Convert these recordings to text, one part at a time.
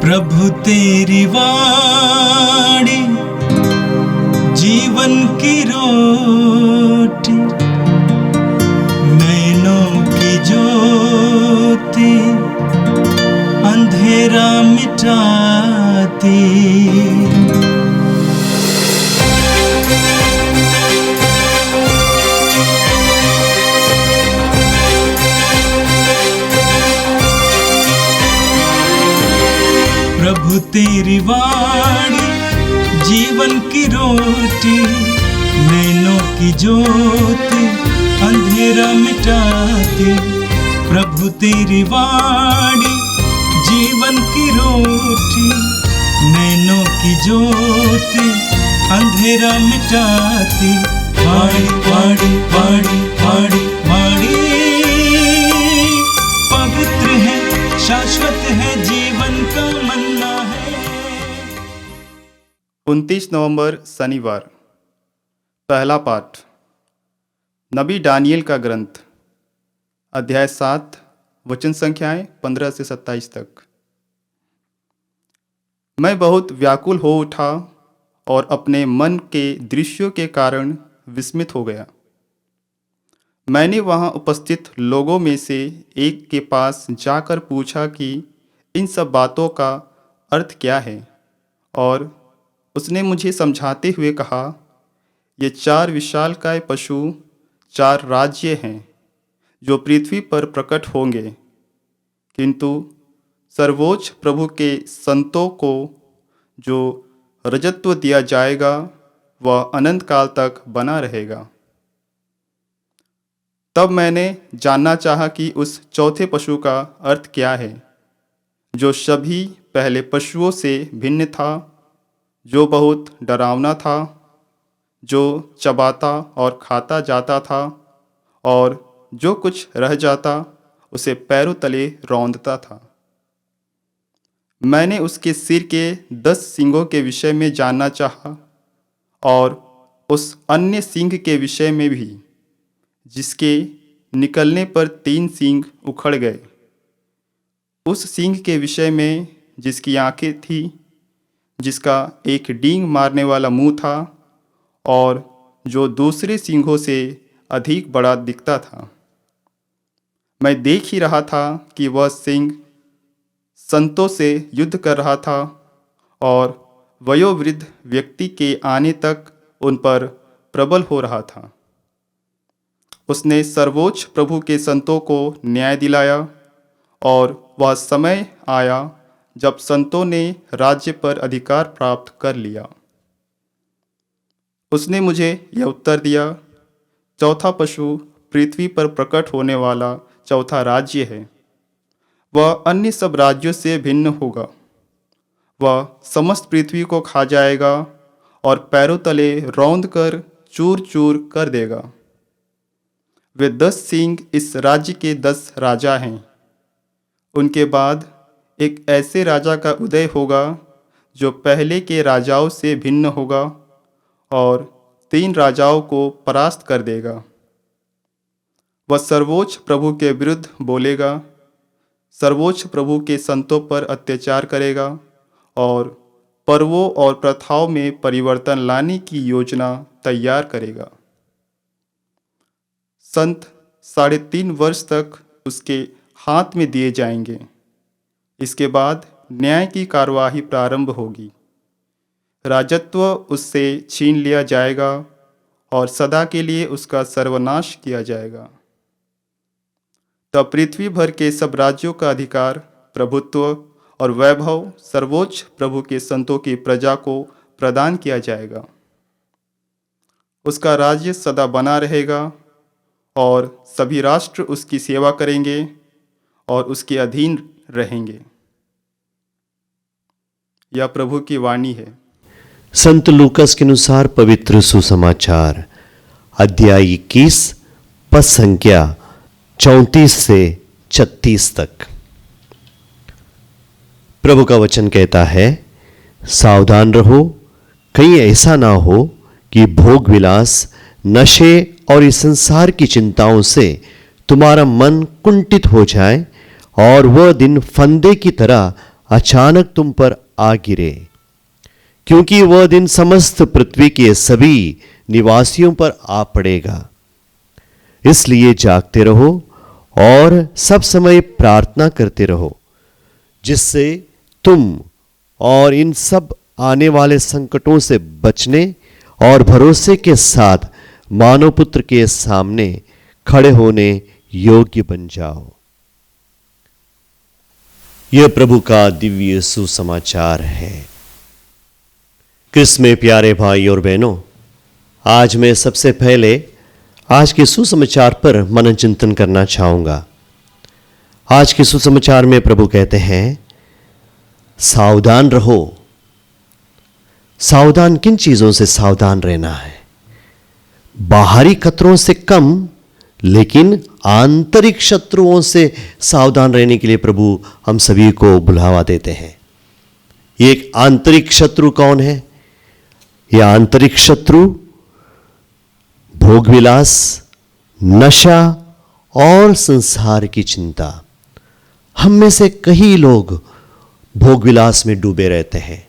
प्रभु तेरी वाणी जीवन की रोटी, नैनों की ज्योति अंधेरा मिटाती। प्रभु तेरी वाणी जीवन की रोटी, नैनों की ज्योति अंधेरा मिटाती। प्रभु तेरी वाणी जीवन की रोटी, नैनों की ज्योति अंधेरा मिटाती। वाणी वाणी वाणी वाणी वाणी पवित्र है, शाश्वत है, जीवन का मन्ना है। 29 नवंबर शनिवार। पहला पाठ नबी दानिएल का ग्रंथ, अध्याय 7, वचन संख्याएं 15 से 27 तक। मैं बहुत व्याकुल हो उठा और अपने मन के दृश्यों के कारण विस्मित हो गया। मैंने वहां उपस्थित लोगों में से एक के पास जाकर पूछा कि इन सब बातों का अर्थ क्या है, और उसने मुझे समझाते हुए कहा, ये 4 विशालकाय पशु 4 राज्य हैं जो पृथ्वी पर प्रकट होंगे, किंतु सर्वोच्च प्रभु के संतों को जो रजत्व दिया जाएगा वह अनंत काल तक बना रहेगा। तब मैंने जानना चाहा कि उस चौथे पशु का अर्थ क्या है, जो सभी पहले पशुओं से भिन्न था, जो बहुत डरावना था, जो चबाता और खाता जाता था, और जो कुछ रह जाता उसे पैरों तले रौंदता था। मैंने उसके सिर के 10 सींगों के विषय में जानना चाहा, और उस अन्य सींग के विषय में भी, जिसके निकलने पर 3 सींग उखड़ गए, उस सींग के विषय में जिसकी आंखें थी, जिसका एक डींग मारने वाला मुंह था, और जो दूसरे सींगों से अधिक बड़ा दिखता था। मैं देख ही रहा था कि वह सींग संतों से युद्ध कर रहा था, और वयोवृद्ध व्यक्ति के आने तक उन पर प्रबल हो रहा था। उसने सर्वोच्च प्रभु के संतों को न्याय दिलाया, और वह समय आया जब संतों ने राज्य पर अधिकार प्राप्त कर लिया। उसने मुझे यह उत्तर दिया, चौथा पशु पृथ्वी पर प्रकट होने वाला चौथा राज्य है। वह अन्य सब राज्यों से भिन्न होगा। वह समस्त पृथ्वी को खा जाएगा और पैरों तले रौंद कर चूर चूर कर देगा। वे 10 सींग इस राज्य के 10 राजा हैं। उनके बाद एक ऐसे राजा का उदय होगा जो पहले के राजाओं से भिन्न होगा और 3 राजाओं को परास्त कर देगा। वह सर्वोच्च प्रभु के विरुद्ध बोलेगा, सर्वोच्च प्रभु के संतों पर अत्याचार करेगा, और पर्वों और प्रथाओं में परिवर्तन लाने की योजना तैयार करेगा। संत 3.5 वर्ष तक उसके हाथ में दिए जाएंगे। इसके बाद न्याय की कार्यवाही प्रारंभ होगी। राजत्व उससे छीन लिया जाएगा और सदा के लिए उसका सर्वनाश किया जाएगा। तब पृथ्वी भर के सब राज्यों का अधिकार, प्रभुत्व और वैभव सर्वोच्च प्रभु के संतों की प्रजा को प्रदान किया जाएगा। उसका राज्य सदा बना रहेगा, और सभी राष्ट्र उसकी सेवा करेंगे और उसके अधीन रहेंगे। यह प्रभु की वाणी है। संत लूकास के अनुसार पवित्र सुसमाचार, अध्याय 21, पद संख्या 34 से 36 तक। प्रभु का वचन कहता है, सावधान रहो, कहीं ऐसा ना हो कि भोग विलास, नशे और इस संसार की चिंताओं से तुम्हारा मन कुंठित हो जाए और वह दिन फंदे की तरह अचानक तुम पर आ गिरे, क्योंकि वह दिन समस्त पृथ्वी के सभी निवासियों पर आ पड़ेगा। इसलिए जागते रहो और सब समय प्रार्थना करते रहो, जिससे तुम और इन सब आने वाले संकटों से बचने और भरोसे के साथ मानव पुत्र के सामने खड़े होने योग्य बन जाओ। यह प्रभु का दिव्य सुसमाचार है। क्रिस्त में प्यारे भाई और बहनों, आज मैं सबसे पहले आज के सुसमाचार पर मनन चिंतन करना चाहूंगा। आज के सुसमाचार में प्रभु कहते हैं, सावधान रहो। सावधान किन चीजों से सावधान रहना है? बाहरी खतरों से कम, लेकिन आंतरिक शत्रुओं से सावधान रहने के लिए प्रभु हम सभी को बुलावा देते हैं। एक आंतरिक शत्रु कौन है? यह आंतरिक शत्रु भोगविलास, नशा और संसार की चिंता। हम में से कई लोग भोगविलास में डूबे रहते हैं,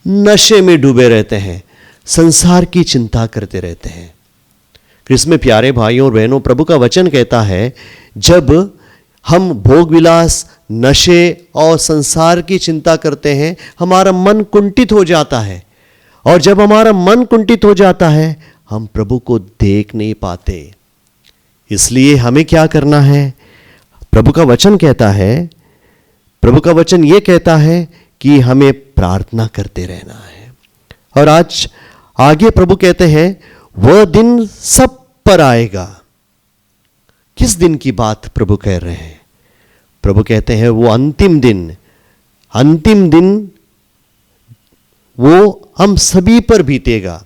नशे में डूबे रहते हैं, संसार की चिंता करते रहते हैं। क्रिस्त में प्यारे भाइयों और बहनों, प्रभु का वचन कहता है, जब हम भोगविलास, नशे और संसार की चिंता करते हैं, हमारा मन कुंठित हो जाता है। और जब हमारा मन कुंठित हो जाता है, हम प्रभु को देख नहीं पाते। इसलिए हमें क्या करना है? प्रभु का वचन कहता है, प्रभु का वचन यह कहता है कि हमें प्रार्थना करते रहना है। और आज आगे प्रभु कहते हैं, वह दिन सब पर आएगा। किस दिन की बात प्रभु कह रहे हैं? प्रभु कहते हैं वो अंतिम दिन, अंतिम दिन वो हम सभी पर बीतेगा।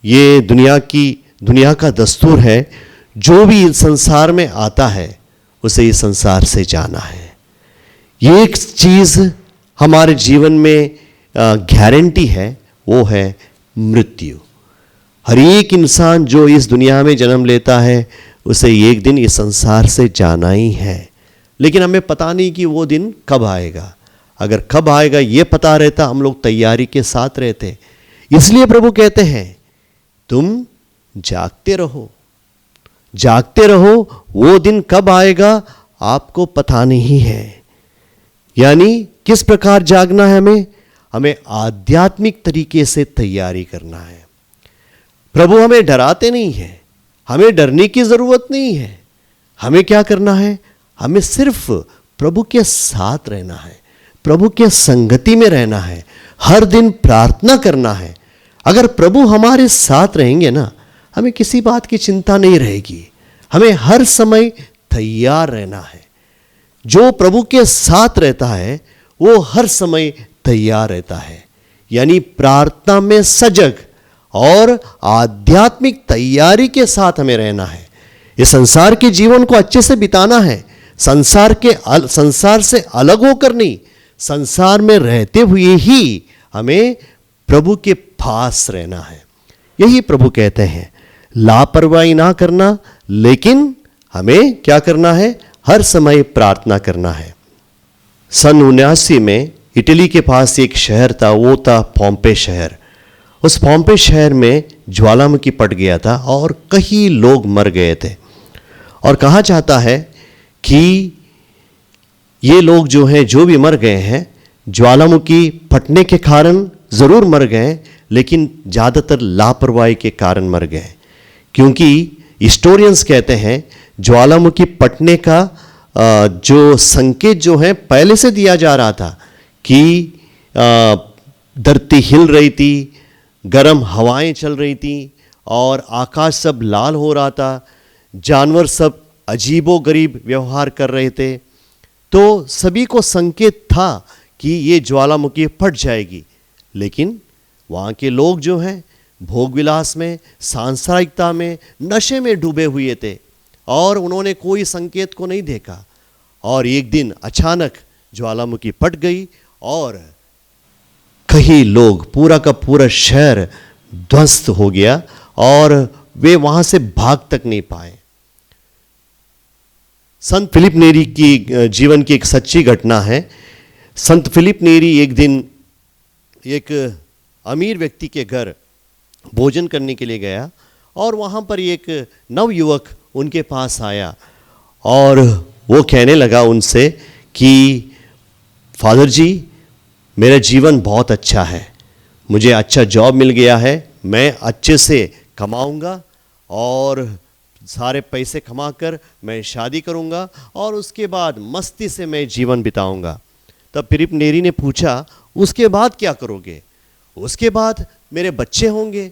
ये दुनिया का दस्तूर है, जो भी इस संसार में आता है उसे इस संसार से जाना है। ये एक चीज हमारे जीवन में गारंटी है, वो है मृत्यु। हर एक इंसान जो इस दुनिया में जन्म लेता है, उसे एक दिन इस संसार से जाना ही है। लेकिन हमें पता नहीं कि वो दिन कब आएगा। अगर कब आएगा ये पता रहता, हम लोग तैयारी के साथ रहते। इसलिए प्रभु कहते हैं, तुम जागते रहो, जागते रहो। वो दिन कब आएगा आपको पता नहीं है। यानी किस प्रकार जागना है? हमें आध्यात्मिक तरीके से तैयारी करना है। प्रभु हमें डराते नहीं है, हमें डरने की जरूरत नहीं है। हमें क्या करना है? हमें सिर्फ प्रभु के साथ रहना है, प्रभु के संगति में रहना है, हर दिन प्रार्थना करना है। अगर प्रभु हमारे साथ रहेंगे ना, हमें किसी बात की चिंता नहीं रहेगी। हमें हर समय तैयार रहना है। जो प्रभु के साथ रहता है वो हर समय तैयार रहता है। यानी प्रार्थना में सजग और आध्यात्मिक तैयारी के साथ हमें रहना है। इस संसार के जीवन को अच्छे से बिताना है। संसार से अलग होकर नहीं, संसार में रहते हुए ही हमें प्रभु के पास रहना है। यही प्रभु कहते हैं, लापरवाही ना करना, लेकिन हमें क्या करना है? हर समय प्रार्थना करना है। सन 79 में इटली के पास एक शहर था, वो था पोम्पे शहर। उस पोम्पे शहर में ज्वालामुखी फट गया था और कई लोग मर गए थे। और कहा जाता है कि ये लोग जो हैं, जो भी मर गए हैं, ज्वालामुखी फटने के कारण ज़रूर मर गए, लेकिन ज़्यादातर लापरवाही के कारण मर गए। क्योंकि हिस्टोरियंस कहते हैं ज्वालामुखी फटने का जो संकेत जो है पहले से दिया जा रहा था कि धरती हिल रही थी, गर्म हवाएं चल रही थी और आकाश सब लाल हो रहा था, जानवर सब अजीबो गरीब व्यवहार कर रहे थे। तो सभी को संकेत था कि ये ज्वालामुखी फट जाएगी। लेकिन वहाँ के लोग जो हैं भोगविलास में, सांसारिकता में, नशे में डूबे हुए थे और उन्होंने कोई संकेत को नहीं देखा। और एक दिन अचानक ज्वालामुखी फट गई और कई लोग, पूरा का पूरा शहर ध्वस्त हो गया और वे वहां से भाग तक नहीं पाए। संत फिलिप नेरी की जीवन की एक सच्ची घटना है। संत फिलिप नेरी एक दिन एक अमीर व्यक्ति के घर भोजन करने के लिए गया और वहाँ पर एक नवयुवक उनके पास आया और वो कहने लगा उनसे कि फादर जी, मेरा जीवन बहुत अच्छा है, मुझे अच्छा जॉब मिल गया है, मैं अच्छे से कमाऊंगा और सारे पैसे कमाकर मैं शादी करूंगा और उसके बाद मस्ती से मैं जीवन बिताऊंगा। तब फिलिप नेरी ने पूछा, उसके बाद क्या करोगे? उसके बाद मेरे बच्चे होंगे,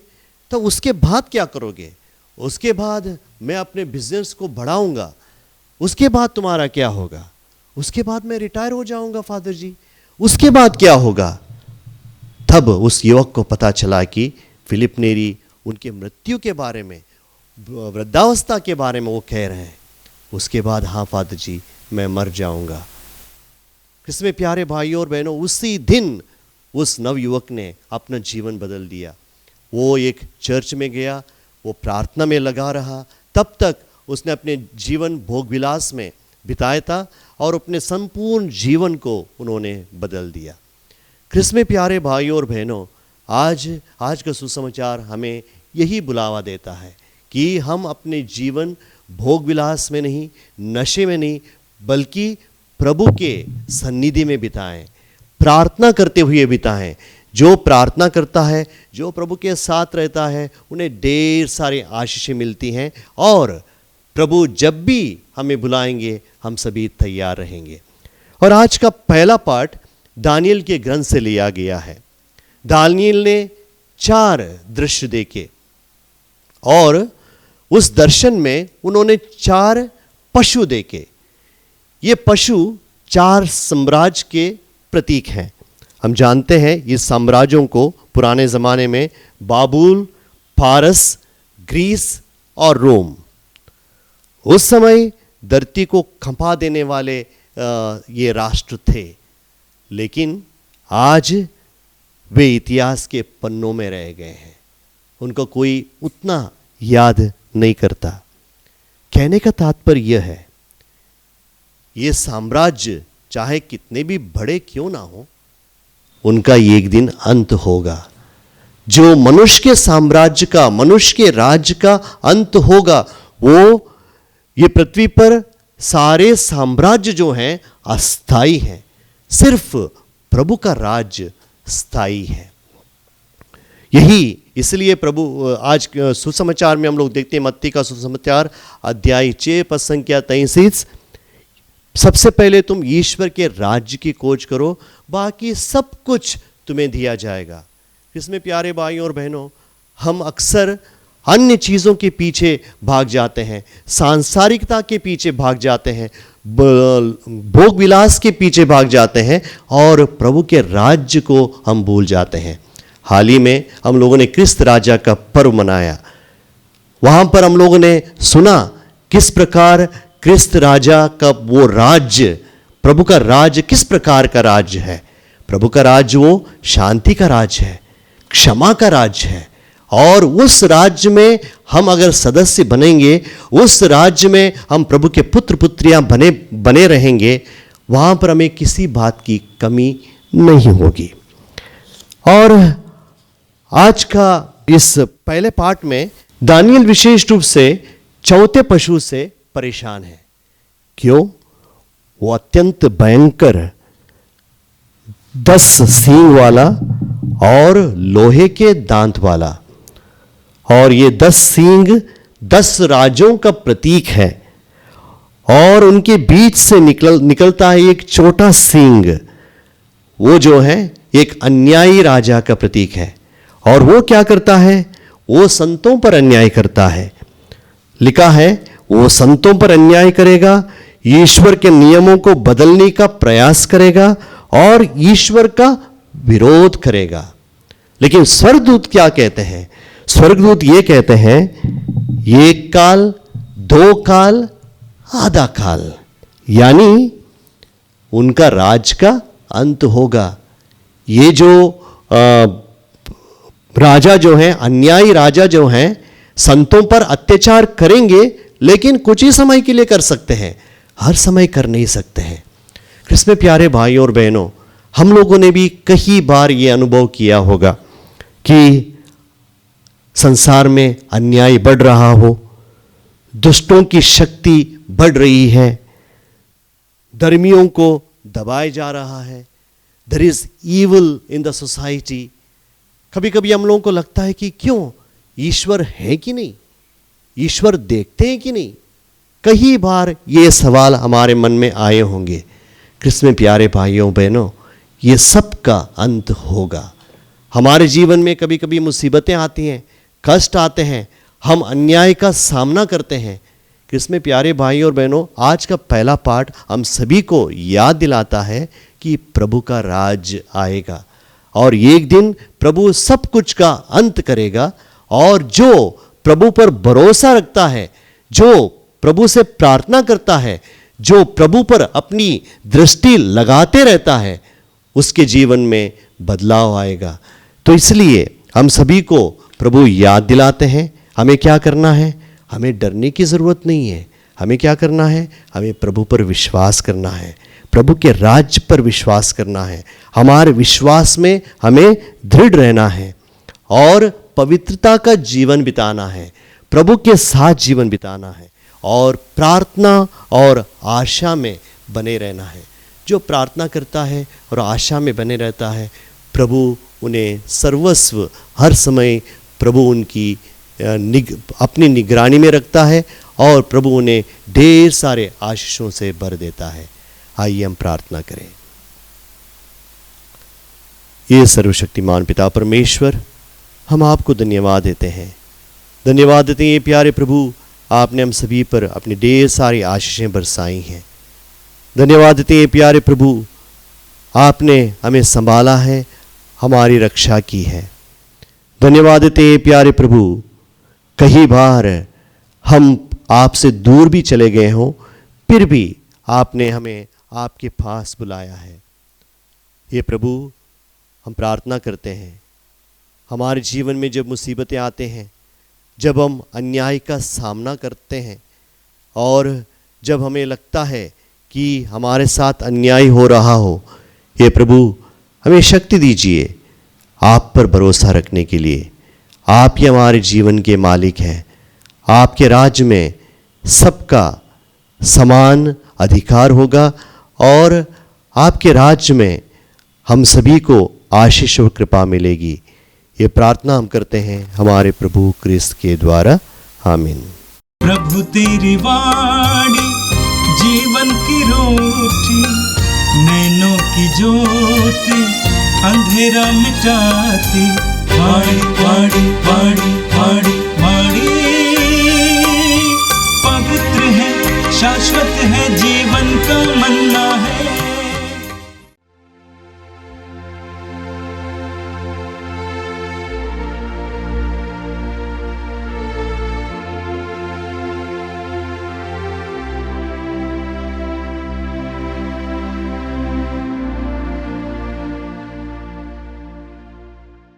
तो उसके बाद क्या करोगे? उसके बाद मैं अपने बिजनेस को बढ़ाऊंगा, उसके बाद तुम्हारा क्या होगा? उसके बाद मैं रिटायर हो जाऊंगा फादर जी, उसके बाद क्या होगा? तब उस युवक को पता चला कि फिलिप नेरी उनके मृत्यु के बारे में, वृद्धावस्था के बारे में वो कह रहे हैं। उसके बाद हाँ फादर जी, मैं मर जाऊंगा। इसमें प्यारे भाइयों और बहनों, उसी दिन उस नवयुवक ने अपना जीवन बदल दिया। वो एक चर्च में गया, वो प्रार्थना में लगा रहा, तब तक उसने अपने जीवन भोग विलास में बिताया था और अपने संपूर्ण जीवन को उन्होंने बदल दिया। क्रिस्त में प्यारे भाइयों और बहनों, आज का सुसमाचार हमें यही बुलावा देता है कि हम अपने जीवन भोग विलास में नहीं, नशे में नहीं, बल्कि प्रभु के सन्निधि में बिताएं, प्रार्थना करते हुए बिताएं। जो प्रार्थना करता है, जो प्रभु के साथ रहता है, उन्हें ढेर सारी आशीषें मिलती हैं और प्रभु जब भी हमें बुलाएंगे हम सभी तैयार रहेंगे। और आज का पहला पाठ दानियल के ग्रंथ से लिया गया है। दानियल ने 4 दृश्य देखे और उस दर्शन में उन्होंने 4 पशु देखे। ये पशु 4 साम्राज्य के प्रतीक हैं। हम जानते हैं इस साम्राज्यों को पुराने ज़माने में बाबुल, फारस, ग्रीस और रोम, उस समय धरती को खपा देने वाले ये राष्ट्र थे, लेकिन आज वे इतिहास के पन्नों में रह गए हैं, उनको कोई उतना याद नहीं करता। कहने का तात्पर्य यह है, ये साम्राज्य चाहे कितने भी बड़े क्यों ना हो, उनका एक दिन अंत होगा। जो मनुष्य के साम्राज्य का, मनुष्य के राज्य का अंत होगा, वो ये पृथ्वी पर सारे साम्राज्य जो हैं अस्थाई हैं, सिर्फ प्रभु का राज्य स्थायी है। यही इसलिए प्रभु आज सुसमाचार में हम लोग देखते हैं, मत्ती का सुसमाचार अध्याय 6 पद संख्या 33, सबसे पहले तुम ईश्वर के राज्य की खोज करो, बाकी सब कुछ तुम्हें दिया जाएगा। इसमें प्यारे भाइयों और बहनों, हम अक्सर अन्य चीज़ों के पीछे भाग जाते हैं, सांसारिकता के पीछे भाग जाते हैं, भोग विलास के पीछे भाग जाते हैं और प्रभु के राज्य को हम भूल जाते हैं। हाल ही में हम लोगों ने क्रिस्त राजा का पर्व मनाया। वहाँ पर हम लोगों ने सुना किस प्रकार क्रिस्त राजा का वो राज्य, प्रभु का राज्य किस प्रकार का राज्य है। प्रभु का राज्य वो शांति का राज्य है, क्षमा का राज्य है, और उस राज्य में हम अगर सदस्य बनेंगे, उस राज्य में हम प्रभु के पुत्र पुत्रियां बने रहेंगे, वहाँ पर हमें किसी बात की कमी नहीं होगी। और आज का इस पहले पाठ में दानियल विशेष रूप से चौथे पशु से परेशान है। क्यों? वो अत्यंत भयंकर 10 सींग वाला और लोहे के दांत वाला, और ये 10 सींग 10 राजों का प्रतीक है, और उनके बीच से निकलता है एक छोटा सींग, वो जो है एक अन्यायी राजा का प्रतीक है। और वो क्या करता है? वो संतों पर अन्याय करता है। लिखा है वो संतों पर अन्याय करेगा, ईश्वर के नियमों को बदलने का प्रयास करेगा और ईश्वर का विरोध करेगा। लेकिन स्वर्गदूत क्या कहते हैं? स्वर्गदूत ये कहते हैं, 1 काल, 2 काल, आधा काल, यानी उनका राज का अंत होगा। ये जो राजा जो हैं, अन्यायी राजा जो हैं, संतों पर अत्याचार करेंगे, लेकिन कुछ ही समय के लिए कर सकते हैं, हर समय कर नहीं सकते हैं। क्रिस्त में प्यारे भाइयों और बहनों, हम लोगों ने भी कई बार ये अनुभव किया होगा कि संसार में अन्याय बढ़ रहा हो, दुष्टों की शक्ति बढ़ रही है, धर्मियों को दबाया जा रहा है, there is evil in the society. कभी कभी हम लोगों को लगता है कि क्यों, ईश्वर है कि नहीं, ईश्वर देखते हैं कि नहीं। कई बार ये सवाल हमारे मन में आए होंगे। क्रिस्त में प्यारे भाइयों बहनों, ये सब का अंत होगा। हमारे जीवन में कभी कभी मुसीबतें आती हैं, कष्ट आते हैं, हम अन्याय का सामना करते हैं। क्रिस्त में प्यारे भाई और बहनों, आज का पहला पाठ हम सभी को याद दिलाता है कि प्रभु का राज आएगा और एक दिन प्रभु सब कुछ का अंत करेगा। और जो प्रभु पर भरोसा रखता है, जो प्रभु से प्रार्थना करता है, जो प्रभु पर अपनी दृष्टि लगाते रहता है, उसके जीवन में बदलाव आएगा। तो इसलिए हम सभी को प्रभु याद दिलाते हैं हमें क्या करना है। हमें डरने की ज़रूरत नहीं है। हमें क्या करना है, हमें प्रभु पर विश्वास करना है, प्रभु के राज्य पर विश्वास करना है। हमारे विश्वास में हमें दृढ़ रहना है और पवित्रता का जीवन बिताना है, प्रभु के साथ जीवन बिताना है और प्रार्थना और आशा में बने रहना है। जो प्रार्थना करता है और आशा में बने रहता है, प्रभु उन्हें सर्वस्व हर समय प्रभु उनकी अपनी निगरानी में रखता है और प्रभु उन्हें ढेर सारे आशीषों से भर देता है। आइए हम प्रार्थना करें। ये सर्वशक्तिमान पिता परमेश्वर, हम आपको धन्यवाद देते हैं। धन्यवाद देते हैं ये प्यारे प्रभु, आपने हम सभी पर अपनी ढेर सारी आशीषें बरसाई हैं। धन्यवाद देते हैं प्यारे प्रभु, आपने हमें संभाला है, हमारी रक्षा की है। धन्यवाद देते हैं प्यारे प्रभु, कई बार हम आपसे दूर भी चले गए हों, फिर भी आपने हमें आपके पास बुलाया है। ये प्रभु, हम प्रार्थना करते हैं, हमारे जीवन में जब मुसीबतें आते हैं, जब हम अन्याय का सामना करते हैं और जब हमें लगता है कि हमारे साथ अन्याय हो रहा हो, ये प्रभु हमें शक्ति दीजिए आप पर भरोसा रखने के लिए। आप ही हमारे जीवन के मालिक हैं। आपके राज्य में सबका समान अधिकार होगा और आपके राज्य में हम सभी को आशीष और कृपा मिलेगी। ये प्रार्थना हम करते हैं हमारे प्रभु क्रिस्त के द्वारा, आमीन। प्रभु तेरी वाणी जीवन की रोटी, नैनों की ज्योति अंधेरा मिटाती। वाणी वाणी वाणी वाणी वाणी